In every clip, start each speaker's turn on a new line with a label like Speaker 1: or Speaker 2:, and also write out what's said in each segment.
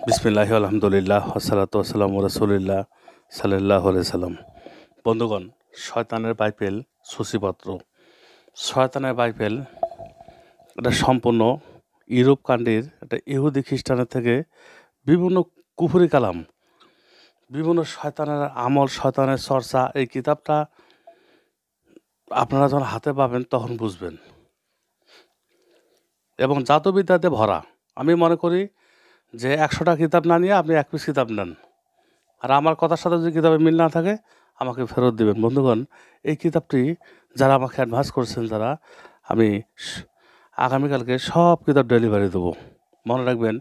Speaker 1: বিসমিল্লাহি আলহামদুলিল্লাহ ওয়াসসালাতু ওয়াসসালামু রাসূলিল্লাহ সাল্লাল্লাহু আলাইহি সাল্লাম। বন্ধুগণ, শয়তানের বাইবেল সূচিপত্র। শয়তানের বাইবেল এটা সম্পূর্ণ ইউরোপ কান্ট্রির একটা ইহুদি খ্রিস্টানের থেকে বিভিন্ন কুফরি কালাম, বিভিন্ন শয়তানের আমল, শয়তানের চর্চা। এই কিতাবটা আপনারা যখন হাতে পাবেন তখন বুঝবেন, এবং জাদুবিদ্যাতে ভরা। আমি মনে করি যে 100টা কিতাব না নিয়ে আপনি 1 পিস কিতাব নেন, আর আমার কথার সাথে যদি কিতাবে মিল না থাকে আমাকে ফেরত দিবেন। বন্ধুগণ, এই কিতাবটি যারা আমাকে অ্যাডভান্স করছেন, যারা আমি আগামীকালকে সব কিতাব ডেলিভারি দেবো। মনে রাখবেন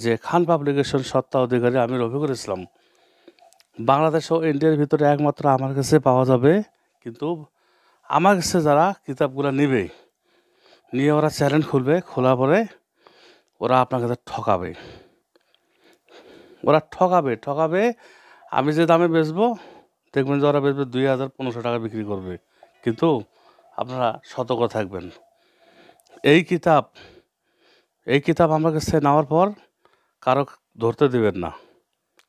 Speaker 1: যে খান পাবলিকেশন সত্তা অধিকারী আমি রফিকুল ইসলাম। বাংলাদেশ ও ইন্ডিয়ার ভিতরে একমাত্র আমার কাছে পাওয়া যাবে, কিন্তু আমার কাছে যারা কিতাবগুলো নেবে, নিয়ে ওরা চ্যানেল খুলবে, খোলা পরে ওরা আপনার কাছে ঠকাবে। ওরা ঠকাবে। আমি যে দামে বেচবো, দেখবেন যে ওরা বেচবে 2000-1500 টাকা বিক্রি করবে। কিন্তু আপনারা সতর্ক থাকবেন। এই কিতাব আমার কাছে নেওয়ার পর কারো ধরতে দেবেন না।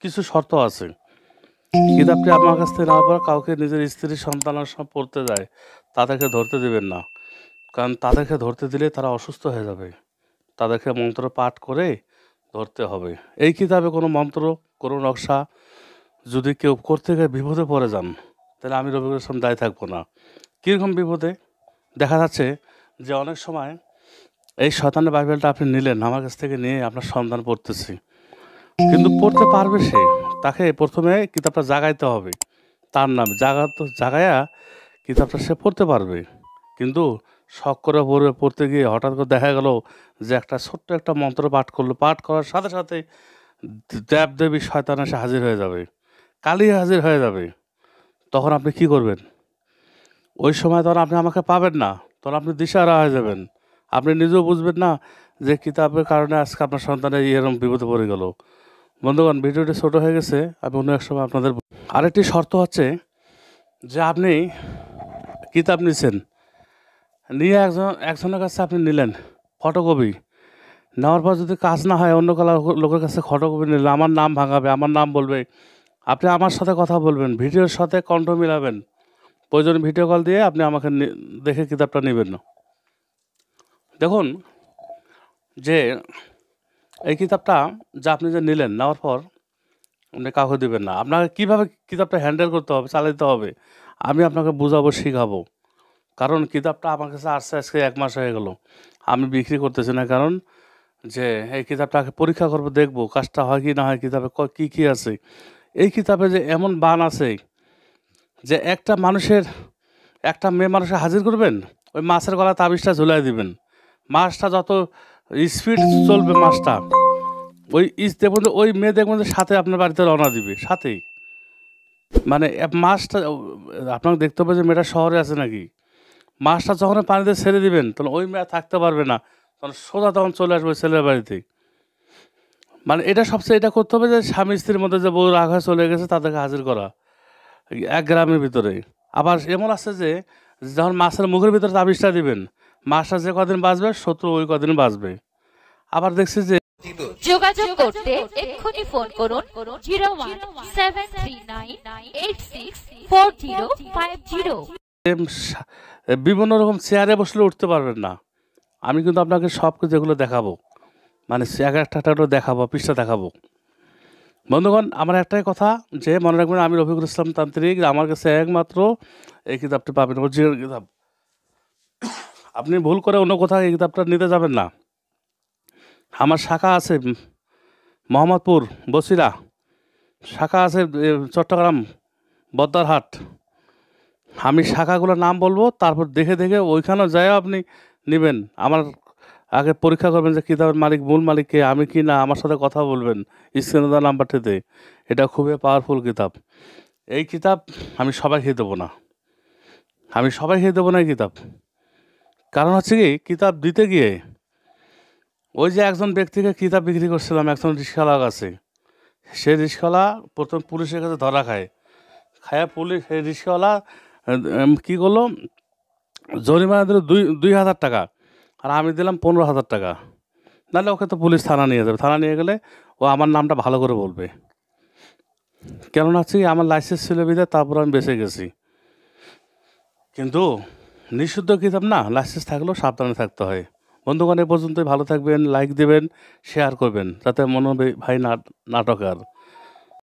Speaker 1: কিছু শর্ত আছে। কিতাবটি আমার কাছ থেকে নেওয়ার পর কাউকে নিজের স্ত্রী সন্তানের সব পড়তে যায়, তাদেরকে ধরতে দেবেন না। কারণ তাদেরকে ধরতে দিলে তারা অসুস্থ হয়ে যাবে। তাদেরকে মন্ত্র পাঠ করে ধরতে হবে। এই কিতাবে কোনো মন্ত্র, কোনো নকশা যদি কেউ করতে গিয়ে বিপদে পড়ে যান, তাহলে আমি রবিউল ইসলাম দায়ী থাকবো না। কীরকম বিপদে? দেখা যাচ্ছে যে অনেক সময় এই শয়তানের বাইবেলটা আপনি নিলেন, আমার কাছ থেকে নিয়ে আপনার সন্তান পড়তেছি, কিন্তু পড়তে পারবে সে? তাকে প্রথমে কিতাবটা জাগাইতে হবে, তার নাম জাগায়া কিতাবটা সে পড়তে পারবে। কিন্তু শখ করে পড়তে গিয়ে হঠাৎ করে দেখা গেল যে একটা ছোট্ট একটা মন্ত্র পাঠ করলো, পাঠ করার সাথে সাথে দেবদেবী শয়তান এসে হাজির হয়ে যাবে, কালী হাজির হয়ে যাবে। তখন আপনি কি করবেন? ওই সময় তখন আপনি আমাকে পাবেন না, তখন আপনি দিশাহারা হয়ে যাবেন। আপনি নিজেও বুঝবেন না যে কিতাবের কারণে আজকে আপনার সন্তানের এরকম বিপদে পড়ে গেল। বন্ধুগণ, ভিডিওটি ছোট হয়ে গেছে, আমি অন্য এক সময় আপনাদের। আরেকটি শর্ত হচ্ছে যে আপনি কিতাব নিছেন, নিয়ে একজনের কাছে আপনি নিলেন ফটোকপি, নেওয়ার পর যদি কাজ না হয়, অন্য লোকের কাছে ফটোকপি নিলে আমার নাম ভাঙাবে, আমার নাম বলবে। আপনি আমার সাথে কথা বলবেন, ভিডিওর সাথে কণ্ঠ মিলাবেন, প্রয়োজনে ভিডিও কল দিয়ে আপনি আমাকে দেখে কিতাবটা নেবেন না। দেখুন যে এই কিতাবটা যা আপনি যে নিলেন, নেওয়ার পর আপনি কাউকে দেবেন না। আপনাকে কীভাবে কিতাবটা হ্যান্ডেল করতে হবে, চালাতে হবে, আমি আপনাকে বুঝাবো, শিখাবো। কারণ কিতাবটা আমার কাছে আসছে আজকে 1 মাস হয়ে গেল, আমি বিক্রি করতেছি না। কারণ যে এই কিতাবটাকে পরীক্ষা করব, দেখবো কাজটা হয় কি না হয়, কিতাবে কী কী আছে। এই কিতাবে যে এমন বান আছে যে একটা মেয়ে মানুষকে হাজির করবেন, ওই মাছের গলা তাবিজটা ঝুলাই দিবেন। মাছটা যত স্পিড চলবে, মাছটা ওই দেখুন, ওই মেয়ে দেখবেন যে সাথে আপনার বাড়িতে রওনা দিবে, সাথেই। মানে মাছটা আপনাকে দেখতে হবে যে মেয়েটা শহরে আছে নাকি। মাছটা যখন পানিতে ছেড়ে দিবেন, তখন ওই মেয়ে থাকতে পারবে না, তখন সোজা তখন চলে আসবে ছেলের বাড়িতে। মানে এটা করতে হবে যে স্বামী স্ত্রীর মধ্যে যে বউ রাগ হয়ে চলে গেছে, তাদেরকে হাজির করা 1 গ্রামের ভিতরে। আবার এমন আছে যে যখন মাছের মুখের ভিতরে তাবিজটা দিবেন, মাছটা যে কদিন বাঁচবে, শত্রু ওই কদিন বাঁচবে। আবার দেখছি যে
Speaker 2: যোগাযোগ করতে এক্ষুনি ফোন করুন 01739864050।
Speaker 1: বিভিন্ন রকম চেয়ারে বসলে উঠতে পারবেন না। আমি কিন্তু আপনাকে সব কিছু এগুলো দেখাবো, মানে একটা দেখাবো, পৃষ্ঠা দেখাবো। বন্ধুগণ, আমার একটাই কথা, যে মনে রাখবেন আমি রফিকুল ইসলাম তান্ত্রিক, আমার কাছে একমাত্র এই কিতাবটি পাবেন, অরিজিনাল কিতাব। আপনি ভুল করে অন্য কোথাও এই কিতাবটা নিতে যাবেন না। আমার শাখা আছে মোহাম্মদপুর, বসিরা, শাখা আছে চট্টগ্রাম, বদ্দারহাট। আমি শাখাগুলোর নাম বলবো, তারপর দেখে ওইখানেও যায় আপনি নেবেন। আমার আগে পরীক্ষা করবেন যে কিতাবের মূল মালিক কে, আমি কি না, আমার সাথে কথা বলবেন স্ক্রিনে দেওয়া নাম্বারটিতে। এটা খুবই পাওয়ারফুল কিতাব। এই কিতাব আমি সবাইকে দেবো না, এই কিতাব। কারণ হচ্ছে কি, কিতাব দিতে গিয়ে ওই যে একজন ব্যক্তিকে কিতাব বিক্রি করছিলাম একজন রিক্সাওয়ালার কাছে, সেই রিক্সাওয়ালা প্রথম পুলিশের কাছে ধরা খায়। পুলিশ সেই রিক্সাওয়ালা কী করলো, জরিমানা দিল 2,000 টাকা, আর আমি দিলাম 15,000 টাকা। নাহলে ওকে তো পুলিশ থানা নিয়ে যাবে। থানা নিয়ে গেলে ও আমার নামটা ভালো করে বলবে। কেননা হচ্ছে কি, আমার লাইসেন্স ছিল বিধায় তারপর আমি বেঁচে গেছি। কিন্তু নিষিদ্ধ কিতাব না, লাইসেন্স থাকলেও সাবধানে থাকতে হয়। বন্ধুগণ, এ পর্যন্তই। ভালো থাকবেন, লাইক দেবেন, শেয়ার করবেন, যাতে মনে হবে ভাই নাটক আর